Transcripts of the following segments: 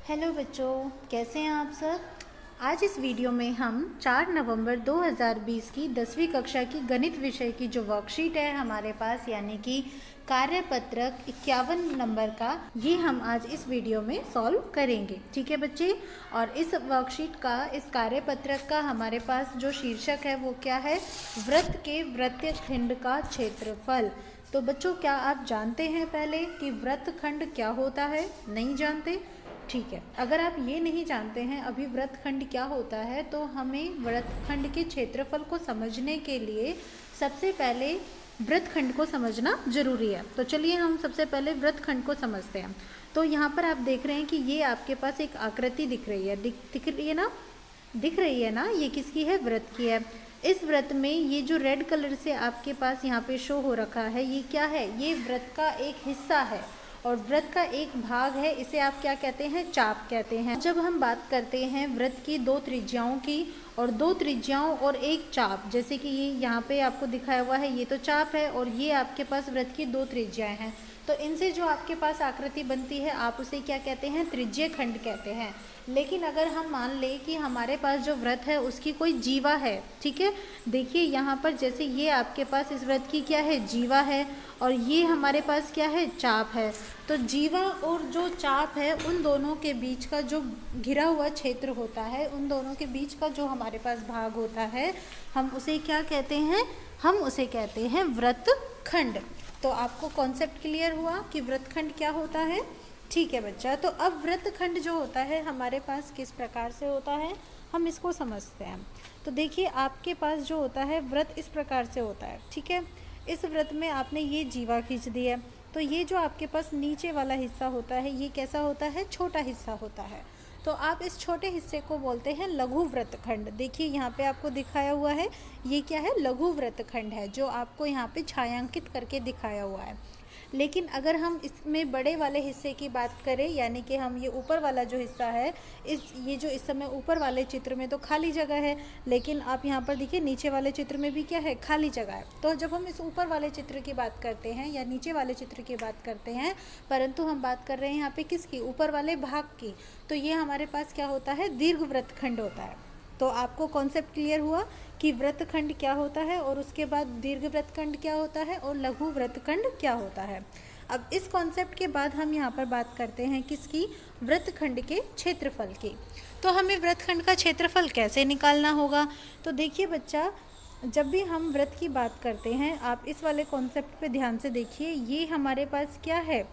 Hello बच्चों, कैसे हैं आप सब। आज इस वीडियो में हम 4 नवंबर 2020 की 10वीं कक्षा की गणित विषय की जो वर्कशीट है हमारे पास, यानी कि कार्यपत्रक 51 नंबर का, ये हम आज इस वीडियो में सॉल्व करेंगे। ठीक है बच्चे। और इस वर्कशीट का, इस कार्यपत्रक का हमारे पास जो शीर्षक है वो क्या है, वृत्त के वृत्तखंड का क्षेत्रफल। तो बच्चों, क्या आप जानते हैं पहले कि वृत्तखंड क्या होता है? नहीं जानते? ठीक है। अगर आप ये नहीं जानते हैं अभी वृत्तखंड क्या होता है, तो हमें वृत्तखंड के क्षेत्रफल को समझने के लिए सबसे पहले वृत्तखंड को समझना जरूरी है। तो चलिए हम सबसे पहले वृत्तखंड को समझते हैं। तो यहाँ पर आप देख रहे हैं कि ये आपके पास एक आकृति दिख रही है, दिख रही है ना, दिख रही है ना। ये किसकी है? वृत्त की है। इस वृत्त में ये जो रेड कलर से आपके पास यहाँ पे शो हो रखा है, ये क्या है? ये वृत्त का एक हिस्सा है और वृत्त का एक भाग है। इसे आप क्या कहते हैं? चाप कहते हैं। जब हम बात करते हैं वृत्त की दो त्रिज्याओं की, और दो त्रिज्याओं और एक चाप, जैसे कि ये यहाँ पे आपको दिखाया हुआ है, ये तो चाप है और ये आपके पास वृत्त की दो त्रिज्याएं हैं। तो इनसे जो आपके पास आकृति बनती है, आप उसे क्या कहते हैं? त्रिज्यीय खंड कहते हैं। लेकिन अगर हम मान लें कि हमारे पास जो वृत्त है उसकी कोई जीवा है, ठीक है, देखिए यहाँ पर जैसे ये आपके पास इस वृत्त की क्या है? जीवा है, और ये हमारे पास क्या है? चाप है। तो जीवा और जो चाप है, उन दोनों के बीच का जो घिरा हुआ क्षेत्र होता है, उन दोनों के बीच का जो हमारे पास भाग होता है, हम उसे क्या कहते हैं? हम उसे कहते हैं वृत्तखंड। तो आपको कॉन्सेप्ट क्लियर हुआ कि वृत्तखंड क्या होता है? ठीक है बच्चा। तो अब वृत्तखंड जो होता है हमारे पास किस प्रकार से होता है, हम इसको समझते हैं। तो देखिए आपके पास जो होता है वृत्त इस प्रकार से होता है, ठीक है। इस वृत्त में आपने ये जीवा खींच दी है, तो ये जो आपके पास नीचे वाला हिस्सा होता है, ये कैसा होता है? छोटा हिस्सा होता है। तो आप इस छोटे हिस्से को बोलते हैं लघु वृत्तखंड। देखिए यहाँ पे आपको दिखाया हुआ है, ये क्या है? लघु वृत्तखंड है, जो आपको यहाँ पे छायांकित करके दिखाया हुआ है। लेकिन अगर हम इसमें बड़े वाले हिस्से की बात करें, यानी कि हम ये ऊपर वाला जो हिस्सा है, ये जो इस समय ऊपर वाले चित्र में तो खाली जगह है, लेकिन आप यहाँ पर देखिए नीचे वाले चित्र में भी क्या है? खाली जगह है। तो जब हम इस ऊपर वाले चित्र की बात करते हैं या नीचे वाले चित्र की बात करते हैं, परंतु हम बात कर रहे हैं यहाँ पे किसकी? ऊपर वाले भाग की। तो ये हमारे पास क्या होता है? दीर्घ वृत्तखंड होता है। तो आपको कॉन्सेप्ट क्लियर हुआ कि वृत्तखंड क्या होता है, और उसके बाद दीर्घ वृत्तखंड क्या होता है, और लघु वृत्तखंड क्या होता है। अब इस कॉन्सेप्ट के बाद हम यहाँ पर बात करते हैं किसकी? वृत्तखंड के क्षेत्रफल की। तो हमें वृत्तखंड का क्षेत्रफल कैसे निकालना होगा? तो देखिए बच्चा, जब भी हम वृत्त की बात करते हैं, आप इस वाले कॉन्सेप्ट पे ध्यान से देखिए। ये हमारे पास क्या है?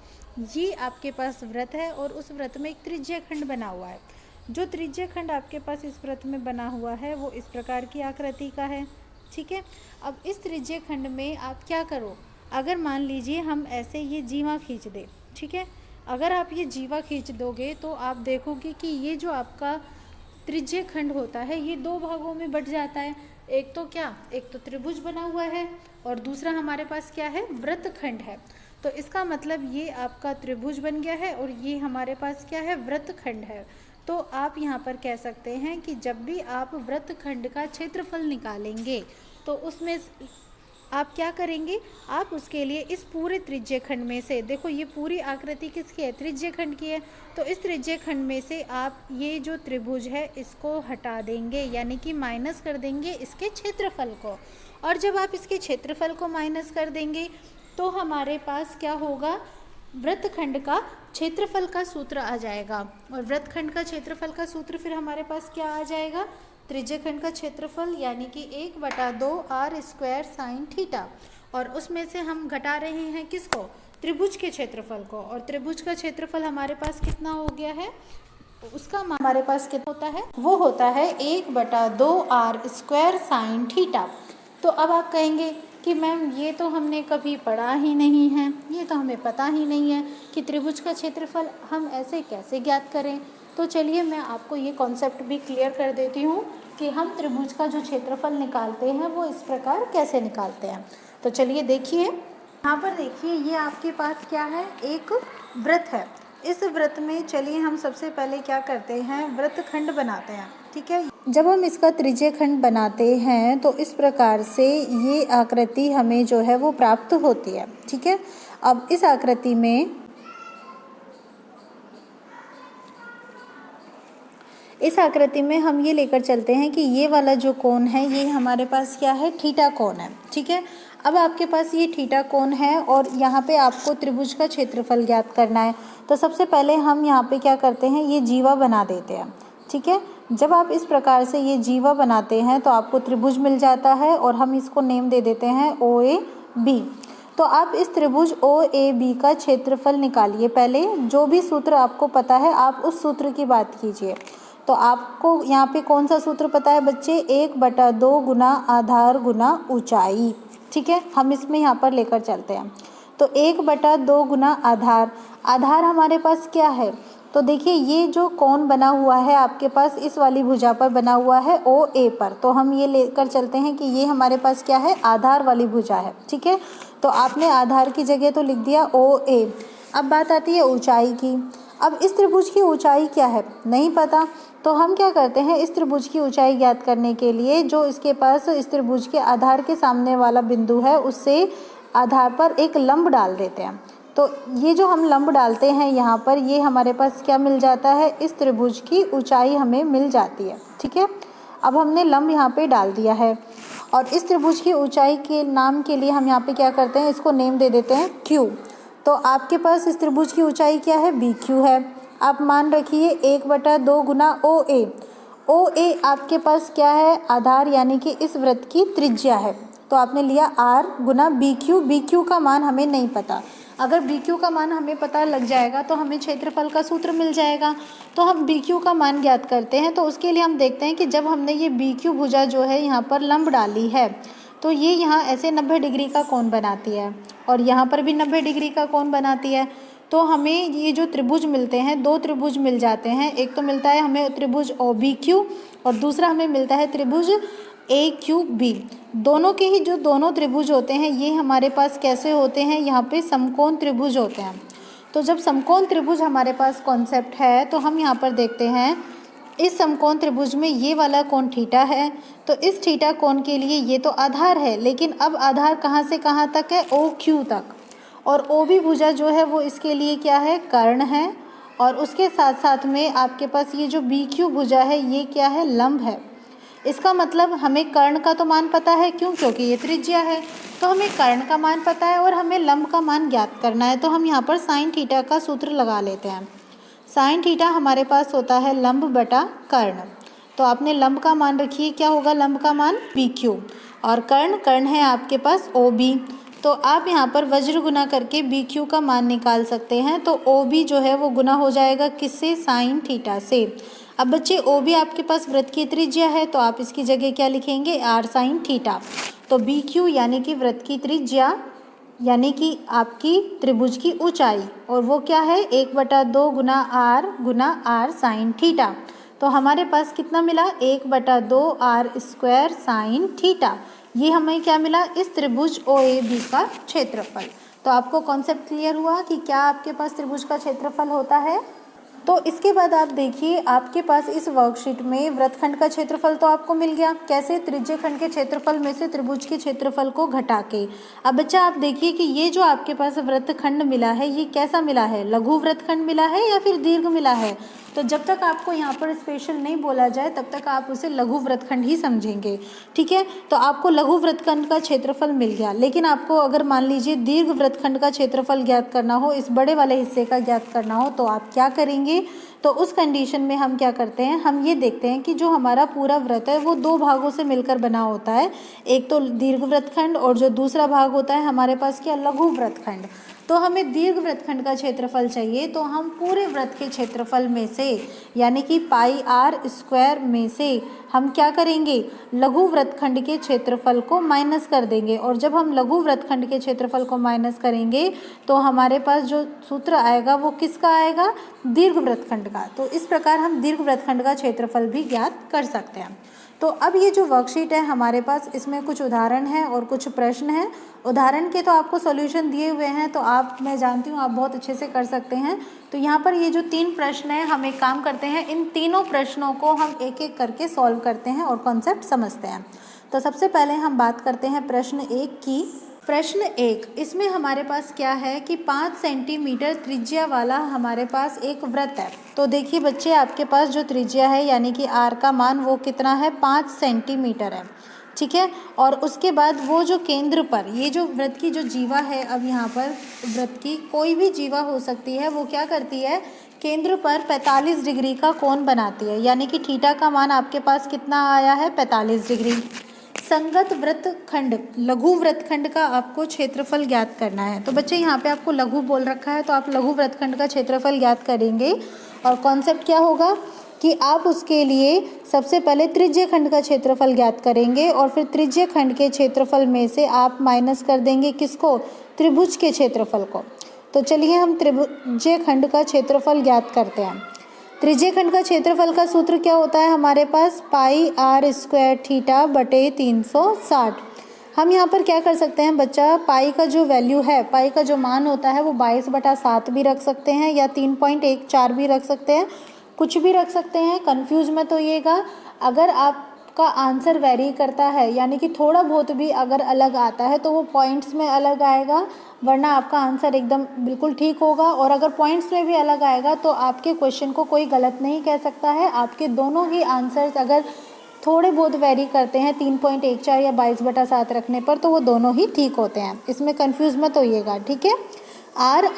ये आपके पास वृत्त है और उस वृत्त में एक त्रिज्यीय खंड बना हुआ है। जो त्रिज्यीय खंड आपके पास इस वृत्त में बना हुआ है वो इस प्रकार की आकृति का है, ठीक है। अब इस त्रिज्यीय खंड में आप क्या करो, अगर मान लीजिए हम ऐसे ये जीवा खींच दें, ठीक है। अगर आप ये जीवा खींच दोगे तो आप देखोगे कि ये जो आपका त्रिज्यीय खंड होता है, ये दो भागों में बट जाता है। एक तो क्या? एक तो त्रिभुज बना हुआ है, और दूसरा हमारे पास क्या है? वृत्तखंड है। तो इसका मतलब ये आपका त्रिभुज बन गया है और ये हमारे पास क्या है? वृत्तखंड है। तो आप यहाँ पर कह सकते हैं कि जब भी आप वृत्तखंड का क्षेत्रफल निकालेंगे, तो उसमें आप क्या करेंगे? आप उसके लिए इस पूरे त्रिज्यीय खंड में से, देखो ये पूरी आकृति किसकी है? त्रिज्यीय खंड की है। तो इस त्रिज्यीय खंड में से आप ये जो त्रिभुज है इसको हटा देंगे, यानी कि माइनस कर देंगे इसके क्षेत्रफल को। और जब आप इसके क्षेत्रफल को माइनस कर देंगे तो हमारे पास क्या होगा? वृत्तखंड का क्षेत्रफल का सूत्र आ जाएगा। और वृत्तखंड का क्षेत्रफल का सूत्र फिर हमारे पास क्या आ जाएगा? त्रिज्यीय खंड का क्षेत्रफल, यानी कि 1/2 r स्क्वायर साइन थीटा। और उसमें से हम घटा रहे हैं किसको? त्रिभुज के क्षेत्रफल को। और त्रिभुज का क्षेत्रफल हमारे पास कितना हो गया है? उसका हमारे पास कितना होता है? वो होता है 1/2 r स्क्वायर साइन थीटा। तो अब आप कहेंगे कि मैम ये तो हमने कभी पढ़ा ही नहीं है, ये तो हमें पता ही नहीं है कि त्रिभुज का क्षेत्रफल हम ऐसे कैसे ज्ञात करें। तो चलिए मैं आपको ये कॉन्सेप्ट भी क्लियर कर देती हूँ कि हम त्रिभुज का जो क्षेत्रफल निकालते हैं वो इस प्रकार कैसे निकालते हैं। तो चलिए देखिए, यहाँ पर देखिए ये आपके पास क्या है? एक वृत्त है। इस वृत्त में चलिए हम सबसे पहले क्या करते हैं? वृत्तखंड बनाते हैं, ठीक है। जब हम इसका त्रिज्यीय खंड बनाते हैं तो इस प्रकार से ये आकृति हमें जो है वो प्राप्त होती है, ठीक है। अब इस आकृति में इस आकृति में हम ये लेकर चलते हैं कि ये वाला जो कोण है ये हमारे पास क्या है, थीटा कोण है। ठीक है, अब आपके पास ये थीटा कोण है और यहाँ पे आपको त्रिभुज का क्षेत्रफल ज्ञात करना है। तो सबसे पहले हम यहाँ पे क्या करते हैं, ये जीवा बना देते हैं। ठीक है, जब आप इस प्रकार से ये जीवा बनाते हैं तो आपको त्रिभुज मिल जाता है और हम इसको नेम दे देते हैं OAB। तो आप इस त्रिभुज OAB का क्षेत्रफल निकालिए। पहले जो भी सूत्र आपको पता है आप उस सूत्र की बात कीजिए। तो आपको यहाँ पे कौन सा सूत्र पता है बच्चे, 1/2 गुना आधार गुना ऊंचाई। ठीक है, हम इसमें यहाँ पर लेकर चलते हैं। तो 1/2 गुना आधार, आधार हमारे पास क्या है, तो देखिए ये जो कोण बना हुआ है आपके पास इस वाली भुजा पर बना हुआ है OA पर, तो हम ये लेकर चलते हैं कि ये हमारे पास क्या है, आधार वाली भुजा है। ठीक है, तो आपने आधार की जगह तो लिख दिया OA। अब बात आती है ऊंचाई की। अब इस त्रिभुज की ऊंचाई क्या है नहीं पता, तो हम क्या करते हैं, इस त्रिभुज की ऊंचाई ज्ञात करने के लिए जो इसके पास इस त्रिभुज के आधार के सामने वाला बिंदु है उससे आधार पर एक लंब डाल देते हैं। तो ये जो हम लंब डालते हैं यहाँ पर, ये हमारे पास क्या मिल जाता है, इस त्रिभुज की ऊंचाई हमें मिल जाती है। ठीक है, अब हमने लंब यहाँ पे डाल दिया है और इस त्रिभुज की ऊंचाई के नाम के लिए हम यहाँ पे क्या करते हैं, इसको नेम दे देते हैं Q। तो आपके पास इस त्रिभुज की ऊंचाई क्या है, BQ है। आप मान रखिए 1/2 गुना OA। OA आपके पास क्या है, आधार यानी कि इस वृत्त की त्रिज्या है। तो आपने लिया R गुना BQ। BQ का मान हमें नहीं पता, अगर BQ का मान हमें पता लग जाएगा तो हमें क्षेत्रफल का सूत्र मिल जाएगा। तो हम BQ का मान ज्ञात करते हैं। तो उसके लिए हम देखते हैं कि जब हमने ये BQ भुजा जो है यहाँ पर लंब डाली है तो ये यहाँ ऐसे 90 डिग्री का कोण बनाती है और यहाँ पर भी 90 डिग्री का कोण बनाती है। तो हमें ये जो त्रिभुज मिलते हैं, दो त्रिभुज मिल जाते हैं। एक तो मिलता है हमें त्रिभुज OBQ और दूसरा हमें मिलता है त्रिभुज AQB। दोनों के ही जो दोनों त्रिभुज होते हैं ये हमारे पास कैसे होते हैं, यहाँ पे समकोण त्रिभुज होते हैं। तो जब समकोण त्रिभुज हमारे पास कॉन्सेप्ट है तो हम यहाँ पर देखते हैं इस समकोण त्रिभुज में ये वाला कोण थीटा है। तो इस थीटा कोण के लिए ये तो आधार है, लेकिन अब आधार कहाँ से कहाँ तक है, OQ तक। और OB भुजा जो है वो इसके लिए क्या है, कर्ण है। और उसके साथ साथ में आपके पास ये जो BQ भुजा है ये क्या है, लंब है। इसका मतलब हमें कर्ण का तो मान पता है, क्यों, क्योंकि ये त्रिज्या है। तो हमें कर्ण का मान पता है और हमें लंब का मान ज्ञात करना है। तो हम यहाँ पर साइन थीटा का सूत्र लगा लेते हैं। साइन थीटा हमारे पास होता है लंब बटा कर्ण। तो आपने लंब का मान रखिए, क्या होगा लंब का मान, BQ। और कर्ण है आपके पास OB। तो आप यहाँ पर वज्र गुना करके BQ का मान निकाल सकते हैं। तो OB जो है वो गुना हो जाएगा किससे, साइन थीटा से। अब बच्चे OB आपके पास वृत्त की त्रिज्या है तो आप इसकी जगह क्या लिखेंगे, R साइन थीटा। तो BQ यानी कि वृत्त की त्रिज्या यानी कि आपकी त्रिभुज की ऊंचाई, और वो क्या है 1/2 गुना R साइन थीटा। तो हमारे पास कितना मिला, 1/2 R स्क्वायर साइन थीटा। ये हमें क्या मिला, इस त्रिभुज OAB का क्षेत्रफल। तो आपको कॉन्सेप्ट क्लियर हुआ कि क्या आपके पास त्रिभुज का क्षेत्रफल होता है। तो इसके बाद आप देखिए आपके पास इस वर्कशीट में वृत्तखंड का क्षेत्रफल तो आपको मिल गया, कैसे, त्रिज्य खंड के क्षेत्रफल में से त्रिभुज के क्षेत्रफल को घटा के। अब बच्चा आप देखिए कि ये जो आपके पास वृत्तखंड मिला है ये कैसा मिला है, लघु वृत्तखंड मिला है या फिर दीर्घ मिला है। तो जब तक आपको यहाँ पर स्पेशल नहीं बोला जाए तब तक आप उसे लघु वृत्तखंड ही समझेंगे। ठीक है, तो आपको लघु वृत्तखंड का क्षेत्रफल मिल गया, लेकिन आपको अगर मान लीजिए दीर्घ वृत्तखंड का क्षेत्रफल ज्ञात करना हो, इस बड़े वाले हिस्से का ज्ञात करना हो, तो आप क्या करेंगे। तो उस कंडीशन में हम क्या करते हैं, हम ये देखते हैं कि जो हमारा पूरा वृत्त है वो दो भागों से मिलकर बना होता है, एक तो दीर्घ वृत्तखंड और जो दूसरा भाग होता है हमारे पास क्या, लघु वृत्तखंड। तो हमें दीर्घ वृत्तखंड का क्षेत्रफल चाहिए, तो हम पूरे वृत्त के क्षेत्रफल में से यानी कि पाई आर स्क्वायर में से हम क्या करेंगे, लघु वृत्तखंड के क्षेत्रफल को माइनस कर देंगे। और जब हम लघु वृत्तखंड के क्षेत्रफल को माइनस करेंगे तो हमारे पास जो सूत्र आएगा वो किसका आएगा, दीर्घ वृत्तखंड का। तो इस प्रकार हम दीर्घ वृत्तखंड का क्षेत्रफल भी ज्ञात कर सकते हैं। तो अब ये जो वर्कशीट है हमारे पास, इसमें कुछ उदाहरण हैं और कुछ प्रश्न हैं। उदाहरण के तो आपको सॉल्यूशन दिए हुए हैं, तो आप, मैं जानती हूँ आप बहुत अच्छे से कर सकते हैं। तो यहाँ पर ये जो 3 प्रश्न हैं, हम एक काम करते हैं, इन तीनों प्रश्नों को हम एक एक करके सॉल्व करते हैं और कॉन्सेप्ट समझते हैं। तो सबसे पहले हम बात करते हैं प्रश्न 1 की। प्रश्न 1, इसमें हमारे पास क्या है कि 5 सेंटीमीटर त्रिज्या वाला हमारे पास एक वृत्त है। तो देखिए बच्चे, आपके पास जो त्रिज्या है यानी कि आर का मान वो कितना है, 5 सेंटीमीटर है, ठीक है। और उसके बाद वो जो केंद्र पर ये जो वृत्त की जो जीवा है, अब यहाँ पर वृत्त की कोई भी जीवा हो सकती है, वो क्या करती है, केंद्र पर 45 डिग्री का कोण बनाती है, यानी कि थीटा का मान आपके पास कितना आया है, 45 डिग्री। संगत वृत्तखंड, लघु वृत्तखंड का आपको क्षेत्रफल ज्ञात करना है। तो बच्चे यहाँ पे आपको लघु बोल रखा है, तो आप लघु वृत्तखंड का क्षेत्रफल ज्ञात करेंगे। और कॉन्सेप्ट क्या होगा कि आप उसके लिए सबसे पहले त्रिज्य खंड का क्षेत्रफल ज्ञात करेंगे और फिर त्रिज्य खंड के क्षेत्रफल में से आप माइनस कर देंगे किसको, त्रिभुज के क्षेत्रफल को। तो चलिए हम त्रिभुज खंड का क्षेत्रफल ज्ञात करते हैं। त्रिज्य खंड का क्षेत्रफल का सूत्र क्या होता है हमारे पास, पाई आर स्क्वायर थीटा बटे 360। हम यहाँ पर क्या कर सकते हैं बच्चा, पाई का जो वैल्यू है, पाई का जो मान होता है वो 22/7 भी रख सकते हैं या 3.14 भी रख सकते हैं, कुछ भी रख सकते हैं, कंफ्यूज मत होइएगा। अगर आपका आंसर वेरी करता है यानी कि थोड़ा बहुत भी अगर अलग आता है तो वो पॉइंट्स में अलग आएगा, वरना आपका आंसर एकदम बिल्कुल ठीक होगा। और अगर पॉइंट्स में भी अलग आएगा तो आपके क्वेश्चन को कोई गलत नहीं कह सकता है। आपके दोनों ही आंसर्स अगर थोड़े बहुत वेरी करते हैं 3.14 या 22/7 रखने पर, तो वो दोनों ही ठीक होते हैं, इसमें कंफ्यूज मत होइएगा, ठीक है।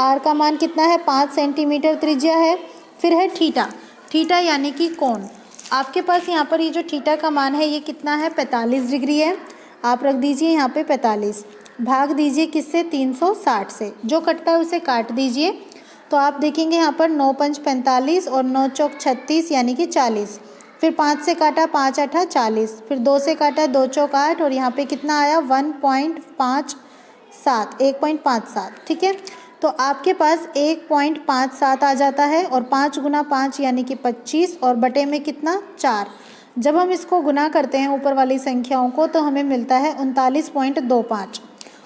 आर का मान कितना है, 5 सेंटीमीटर त्रिज्या है। फिर है थीटा, थीटा यानी कि कोण। आपके पास यहाँ पर ये जो थीटा का मान है ये कितना है, 45 डिग्री है। आप रख दीजिए यहाँ पे 45, भाग दीजिए किससे, 360 से, जो कटता है उसे काट दीजिए। तो आप देखेंगे यहाँ पर 9 पंच 45 और 9 चौक 36 यानी कि 40। फिर 5 से काटा, 5 8 40, फिर 2 से काटा, 2 चौक 8 और यहाँ पे कितना आया, 1.57, ठीक है। तो आपके पास 1.57 आ जाता है और 5 गुना 5 यानी कि 25 और बटे में कितना, 4। जब हम इसको गुना करते हैं ऊपर वाली संख्याओं को तो हमें मिलता है 39.25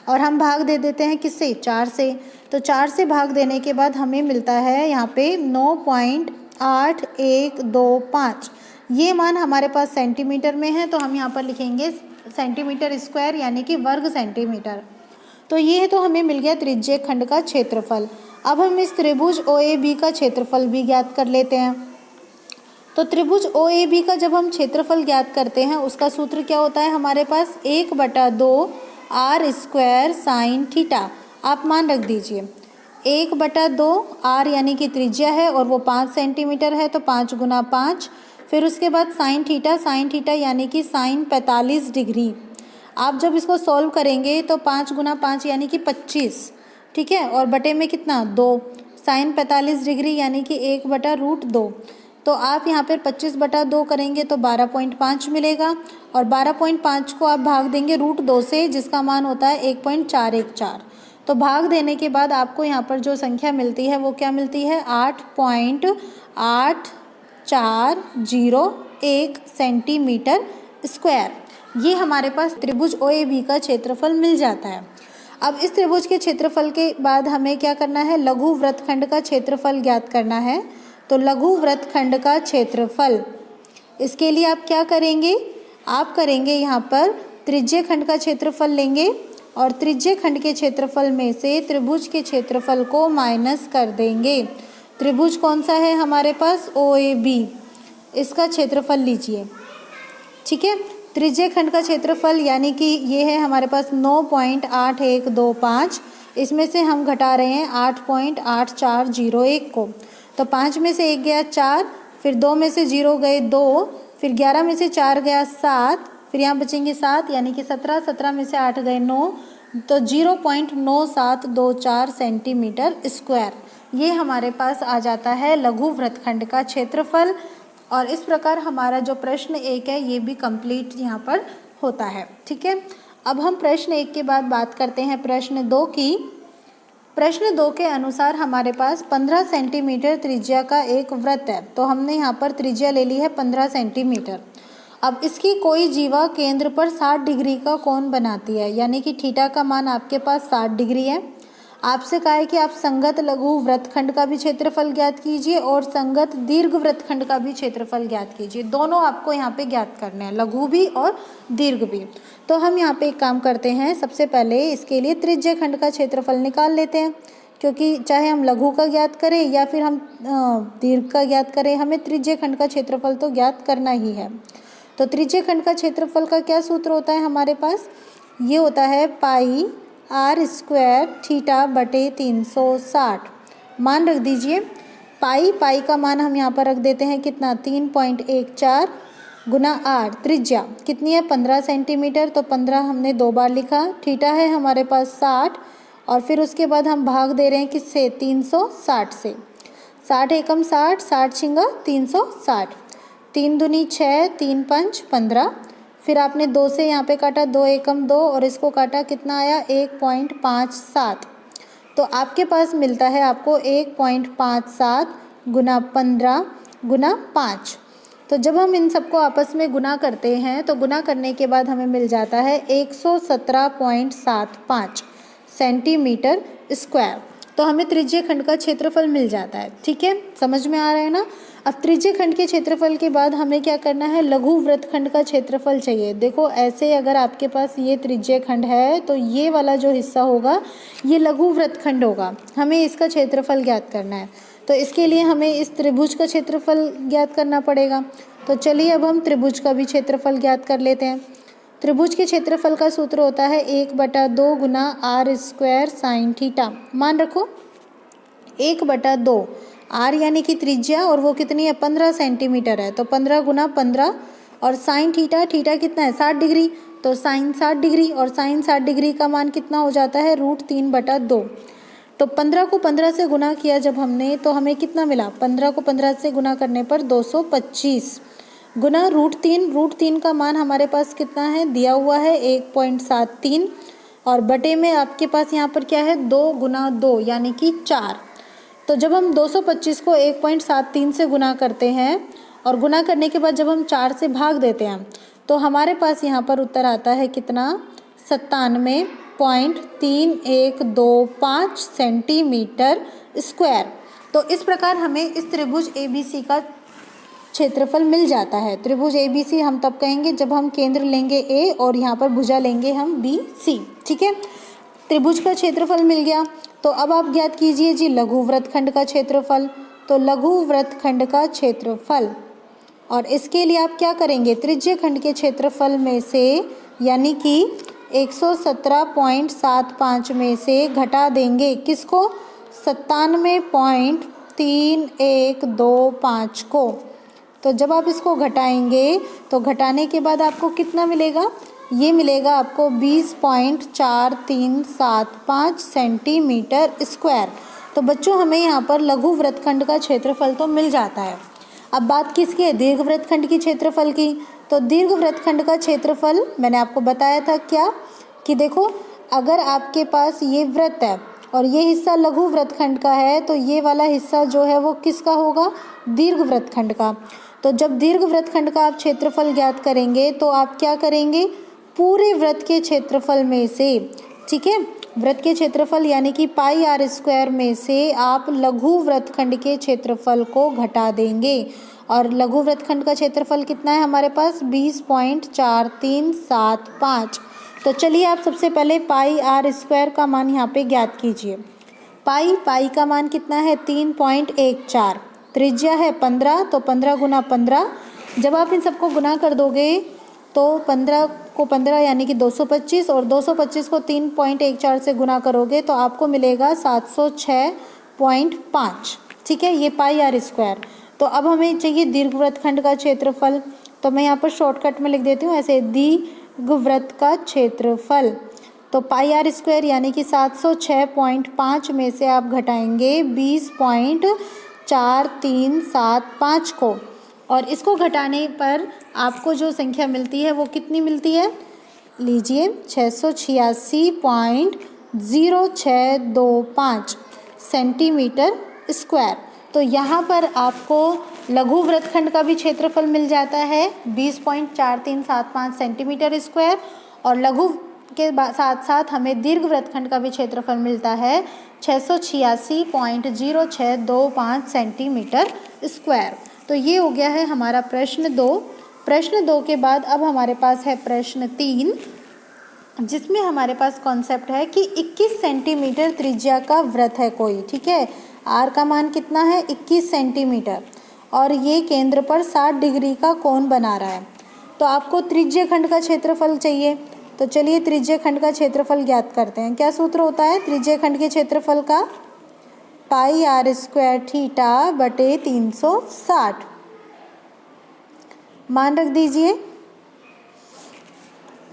और हम भाग दे देते हैं किससे, 4 से। तो 4 से भाग देने के बाद हमें मिलता है यहाँ पे 9.8125। ये मान हमारे पास सेंटीमीटर में है, तो हम यहाँ पर लिखेंगे सेंटीमीटर स्क्वायर यानी कि वर्ग सेंटीमीटर। तो ये तो हमें मिल गया त्रिज्य खंड का क्षेत्रफल। अब हम इस त्रिभुज OAB का क्षेत्रफल भी ज्ञात कर लेते हैं। तो त्रिभुज OAB का जब हम क्षेत्रफल ज्ञात करते हैं उसका सूत्र क्या होता है हमारे पास, 1/2 आर स्क्वायर साइन थीटा। आप मान रख दीजिए 1/2 आर यानी कि त्रिज्या है और वो 5 सेंटीमीटर है, तो 5 गुना 5। फिर उसके बाद साइन थीटा यानी कि साइन 45 डिग्री। आप जब इसको सॉल्व करेंगे तो 5 गुना 5 यानी कि 25, ठीक है, और बटे में कितना, 2। साइन 45 डिग्री यानी कि 1/√2। तो आप यहाँ पर 25/2 करेंगे तो 12.5 मिलेगा और 12.5 को आप भाग देंगे √2 से, जिसका मान होता है 1.414। तो भाग देने के बाद आपको यहाँ पर जो संख्या मिलती है वो क्या मिलती है, 8.8401 सेंटीमीटर स्क्वायर। ये हमारे पास त्रिभुज OAB का क्षेत्रफल मिल जाता है। अब इस त्रिभुज के क्षेत्रफल के बाद हमें क्या करना है, लघु वृत्तखंड का क्षेत्रफल ज्ञात करना है। तो लघु वृत्तखंड का क्षेत्रफल, इसके लिए आप क्या करेंगे, आप करेंगे यहाँ पर त्रिज्य खंड का क्षेत्रफल लेंगे और त्रिज्य खंड के क्षेत्रफल में से त्रिभुज के क्षेत्रफल को माइनस कर देंगे। त्रिभुज कौन सा है हमारे पास, OAB, इसका क्षेत्रफल लीजिए, ठीक है। त्रिज्य खंड का क्षेत्रफल यानी कि ये है हमारे पास 9.8125, इसमें से हम घटा रहे हैं 8.8401 को। तो 5 में से 1 गया 4, फिर 2 में से 0 गए 2, फिर 11 में से 4 गया 7, फिर यहाँ बचेंगे 7 यानी कि 17, 17 में से 8 गए 9, तो 0.9724 सेंटीमीटर स्क्वायर ये हमारे पास आ जाता है लघु वृत्तखंड का क्षेत्रफल। और इस प्रकार हमारा जो प्रश्न 1 है ये भी कंप्लीट यहाँ पर होता है, ठीक है। अब हम प्रश्न 1 के बाद बात करते हैं प्रश्न 2 की। प्रश्न 2 के अनुसार हमारे पास 15 सेंटीमीटर त्रिज्या का एक वृत्त है, तो हमने यहाँ पर त्रिज्या ले ली है 15 सेंटीमीटर। अब इसकी कोई जीवा केंद्र पर 60 डिग्री का कोण बनाती है, यानी कि थीटा का मान आपके पास 60 डिग्री है। आपसे कहा है कि आप संगत लघु वृत्तखंड का भी क्षेत्रफल ज्ञात कीजिए और संगत दीर्घ वृत्तखंड का भी क्षेत्रफल ज्ञात कीजिए। दोनों आपको यहाँ पे ज्ञात करने हैं, लघु भी और दीर्घ भी। तो हम यहाँ पे एक काम करते हैं, सबसे पहले इसके लिए त्रिज्य खंड का क्षेत्रफल निकाल लेते हैं, क्योंकि चाहे हम लघु का ज्ञात करें या फिर हम दीर्घ का ज्ञात करें, हमें त्रिज्य खंड का क्षेत्रफल तो ज्ञात करना ही है। तो त्रिज्य खंड का क्षेत्रफल का क्या सूत्र होता है हमारे पास, ये होता है पाई आर स्क्वायर थीटा बटे 360। मान रख दीजिए, पाई का मान हम यहाँ पर रख देते हैं कितना, 3.14 गुना आर, त्रिज्या कितनी है 15 सेंटीमीटर, तो 15 हमने 2 बार लिखा। थीटा है हमारे पास 60 और फिर उसके बाद हम भाग दे रहे हैं किससे, 360 से। 60 एकम 60, 60 छिंगा 360, 3 दूनी 6, 3 पंच 15, फिर आपने 2 से यहाँ पे काटा, 2 एकम 2 और इसको काटा, कितना आया 1.57। तो आपके पास मिलता है आपको 1.57 गुना 15 गुना 5। तो जब हम इन सबको आपस में गुना करते हैं तो गुना करने के बाद हमें मिल जाता है 117.75 सेंटीमीटर स्क्वायर। तो हमें त्रिज्य खंड का क्षेत्रफल मिल जाता है। ठीक है, समझ में आ रहा है ना। अब त्रिज्य खंड के क्षेत्रफल के बाद हमें क्या करना है, लघु वृत्तखंड का क्षेत्रफल चाहिए। देखो ऐसे अगर आपके पास ये त्रिज्य खंड है तो ये वाला जो हिस्सा होगा ये लघु वृत्तखंड होगा, हमें इसका क्षेत्रफल ज्ञात करना है। तो इसके लिए हमें इस त्रिभुज का क्षेत्रफल ज्ञात करना पड़ेगा। तो चलिए अब हम त्रिभुज का भी क्षेत्रफल ज्ञात कर लेते हैं। त्रिभुज के क्षेत्रफल का सूत्र होता है 1/2 गुना आर स्क्वायर साइन थीटा। मान रखो 1/2, आर यानी कि त्रिज्या और वो कितनी है 15 सेंटीमीटर है, तो 15 गुना 15 और साइन थीटा, थीटा कितना है 60 डिग्री, तो साइन 60 डिग्री और साइन 60 डिग्री का मान कितना हो जाता है √3/2। तो 15 को 15 से गुना किया जब हमने तो हमें कितना मिला, 15 को 15 से गुना करने पर 225 गुना √3 का मान हमारे पास कितना है दिया हुआ है 1.73 और बटे में आपके पास यहाँ पर क्या है 2 गुना 2 यानी कि 4। तो जब हम 225 को 1.73 से गुना करते हैं और गुना करने के बाद जब हम 4 से भाग देते हैं तो हमारे पास यहाँ पर उत्तर आता है कितना 97.3125 सेंटीमीटर स्क्वायर। तो इस प्रकार हमें इस त्रिभुज ABC का क्षेत्रफल मिल जाता है। त्रिभुज ABC हम तब कहेंगे जब हम केंद्र लेंगे A और यहाँ पर भुजा लेंगे हम BC। ठीक है, त्रिभुज का क्षेत्रफल मिल गया। तो अब आप ज्ञात कीजिए जी लघु वृत्तखंड का क्षेत्रफल। तो लघु वृत्तखंड का क्षेत्रफल, और इसके लिए आप क्या करेंगे, त्रिज्य खंड के क्षेत्रफल में से यानी कि 117.75 में से घटा देंगे किसको, 97.3125 को। तो जब आप इसको घटाएंगे तो घटाने के बाद आपको कितना मिलेगा, ये मिलेगा आपको 20.4375 सेंटीमीटर स्क्वायर। तो बच्चों हमें यहाँ पर लघु वृत्तखंड का क्षेत्रफल तो मिल जाता है। अब बात किसकी है, दीर्घ वृत्तखंड की क्षेत्रफल की। तो दीर्घ वृत्तखंड का क्षेत्रफल मैंने आपको बताया था क्या, कि देखो अगर आपके पास ये वृत्त है और ये हिस्सा लघु वृत्तखंड का है तो ये वाला हिस्सा जो है वो किसका होगा, दीर्घ वृत्तखंड का। तो जब दीर्घ वृत्तखंड का आप क्षेत्रफल ज्ञात करेंगे तो आप क्या करेंगे, पूरे वृत्त के क्षेत्रफल में से, ठीक है, वृत्त के क्षेत्रफल यानी कि पाई आर स्क्वायर में से आप लघु वृत्तखंड के क्षेत्रफल को घटा देंगे। और लघु वृत्तखंड का क्षेत्रफल कितना है हमारे पास 20.4375। तो चलिए आप सबसे पहले पाई आर स्क्वायर का मान यहाँ पे ज्ञात कीजिए। पाई का मान कितना है 3.14, त्रिज्या है 15, तो 15 गुना 15। जब आप इन सबको गुना कर दोगे तो 15 को 15 यानी कि 225 और 225 को 3.14 से गुना करोगे तो आपको मिलेगा 706.5। ठीक है, ये पाई आर स्क्वायर। तो अब हमें चाहिए दीर्घ वृत्तखंड का क्षेत्रफल। तो मैं यहाँ पर शॉर्टकट में लिख देती हूँ ऐसे, दीर्घ वृत्त का क्षेत्रफल। तो पाई आर स्क्वायर यानी कि 706.5 में से आप घटाएंगे 20.4375 को, और इसको घटाने पर आपको जो संख्या मिलती है वो कितनी मिलती है, लीजिए 686.0625 सेंटीमीटर स्क्वायर। तो यहाँ पर आपको लघु वृत्तखंड का भी क्षेत्रफल मिल जाता है 20.4375 सेंटीमीटर स्क्वायर, और लघु के साथ साथ हमें दीर्घ वृत्तखंड का भी क्षेत्रफल मिलता है 686.0625 सेंटीमीटर स्क्वायर। तो ये हो गया है हमारा प्रश्न 2। प्रश्न 2 के बाद अब हमारे पास है प्रश्न 3, जिसमें हमारे पास कॉन्सेप्ट है कि 21 सेंटीमीटर त्रिज्या का वृत्त है कोई, ठीक है। आर का मान कितना है 21 सेंटीमीटर और ये केंद्र पर 60 डिग्री का कोण बना रहा है। तो आपको त्रिज्य खंड का क्षेत्रफल चाहिए, तो चलिए त्रिज्य खंड का क्षेत्रफल ज्ञात करते हैं। क्या सूत्र होता है त्रिज्य खंड के क्षेत्रफल का? पाई आर स्क्वायर थीटा बटे 360। मान रख दीजिए।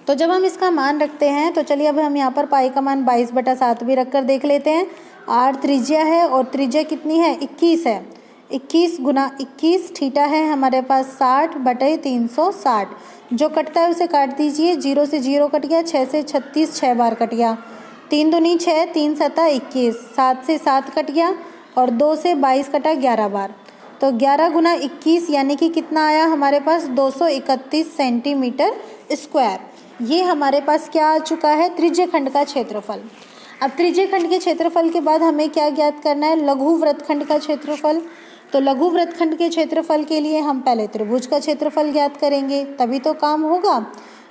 तो जब हम इसका मान रखते हैं तो चलिए अब हम यहाँ पर पाई का मान 22/7 भी रख कर देख लेते हैं। आर त्रिज्या है और त्रिज्या कितनी है 21 है। 21 गुना 21 थीटा है हमारे पास 60/360। जो कटता है उसे काट दीजिए। 0 से 0 कट गया, 6 से 36 6 बार कट गया। 3 दूनी 6, 3 सता 21, 7 से 7 कट गया और 2 से 22 कटा 11 बार। तो 11 गुना 21 यानी कि कितना आया हमारे पास 231 सेंटीमीटर स्क्वायर। ये हमारे पास क्या आ चुका है त्रिज्य खंड का क्षेत्रफल। अब त्रिज्य खंड के क्षेत्रफल के बाद हमें क्या ज्ञात करना है लघु वृत्तखंड का क्षेत्रफल। तो लघु वृत्तखंड के क्षेत्रफल के लिए हम पहले त्रिभुज का क्षेत्रफल ज्ञात करेंगे, तभी तो काम होगा।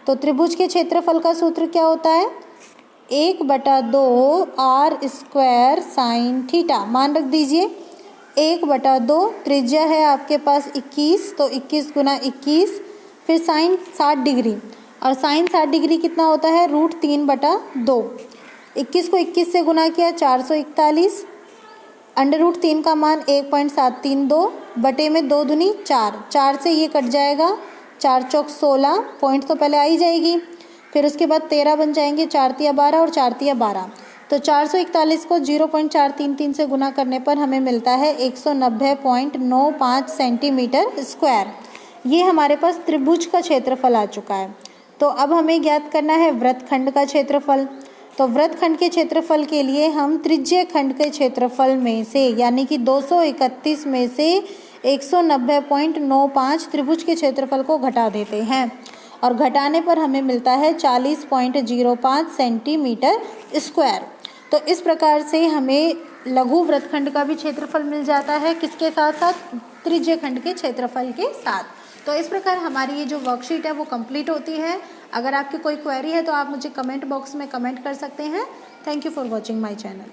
तो त्रिभुज के क्षेत्रफल का सूत्र क्या होता है 1/2 आर स्क्वायर साइन थीटा। मान रख दीजिए 1/2 त्रिज्या है आपके पास 21, तो 21 गुना 21 फिर साइन 60 डिग्री और साइन 60 डिग्री कितना होता है √3/2। 21 को 21 से गुना किया 441, √3 का मान 1.732 बटे में 2 दूनी 4, 4 से ये कट जाएगा 4 चौक 16, पॉइंट तो पहले आ ही जाएगी। फिर उसके बाद 13 बन जाएंगे, 4 तिया 12 और 4 तिया 12। तो 441 को 0.433 से गुना करने पर हमें मिलता है 190.95 सेंटीमीटर स्क्वायर। ये हमारे पास त्रिभुज का क्षेत्रफल आ चुका है। तो अब हमें ज्ञात करना है वृत्तखंड का क्षेत्रफल। तो वृत्तखंड के क्षेत्रफल के लिए हम त्रिज्य खंड के क्षेत्रफल में से यानी कि 231 में से 190.95 त्रिभुज के क्षेत्रफल को घटा देते हैं और घटाने पर हमें मिलता है 40.05 सेंटीमीटर स्क्वायर। तो इस प्रकार से हमें लघु वृत्तखंड का भी क्षेत्रफल मिल जाता है, किसके साथ साथ त्रिज्य खंड के क्षेत्रफल के साथ। तो इस प्रकार हमारी ये जो वर्कशीट है वो कंप्लीट होती है। अगर आपकी कोई क्वेरी है तो आप मुझे कमेंट बॉक्स में कमेंट कर सकते हैं। Thank you for watching my channel.